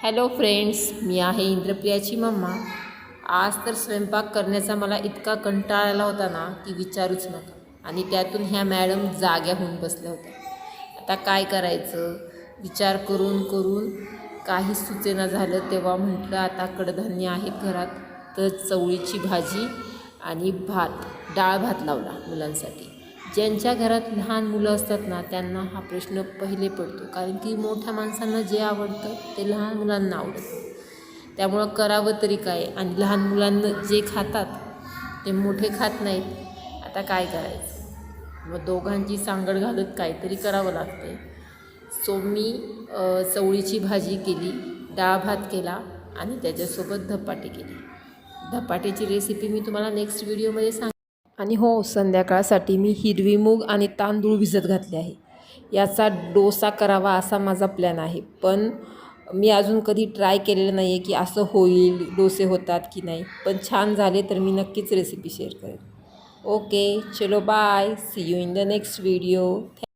Hello friends, मी आहे इंद्रप्रियाची mamma. आज तर स्वयंपाक करण्याचा मला इतका कंटाळा आला होता ना की विचारूच नका। आणि त्यातून ह्या मॅडम जाग्या होऊन बसल्या होत्या। आता काय करायचं विचार करून करून काही सुचेना झालं। तेव्हा म्हटलं आता कडधान्य आहेत घरात, तर चवळीची भाजी आणि भात, डाळ भात लावला मुलांसाठी। ज्यांच्या घरात लहान मुलं असतात ना त्यांना हा प्रश्न पहिले पडतो, कारण की मोठ्या माणसांना जे आवडतं ते लहान मुलांना आवडत नाही। त्यामुळं करावं तरी काय, आणि लहान मुलांना जे खातात ते मोठे खात नाहीत। आता काय करायचं, मग दोघांची सांगड घालत काहीतरी करावं लागते। सो मी चवळीची भाजी केली, डाळ भात केला आणि त्याच्यासोबत धपाटे केले। धपाट्याची रेसिपी मी तुम्हाला नेक्स्ट व्हिडिओमध्ये सांग। आणि हो, संध्याकाळसाठी मी हिरवी मूग आणि तांदूळ भिजत घातले आहे। याचा डोसा करावा असा माझा प्लॅन आहे, पण मी अजून कधी ट्राय केलेलं नाही आहे की असं होईल, डोसे होतात की नाही। पण छान झाले तर मी नक्कीच रेसिपी शेअर करेन। ओके, चलो bye, see you in the next video.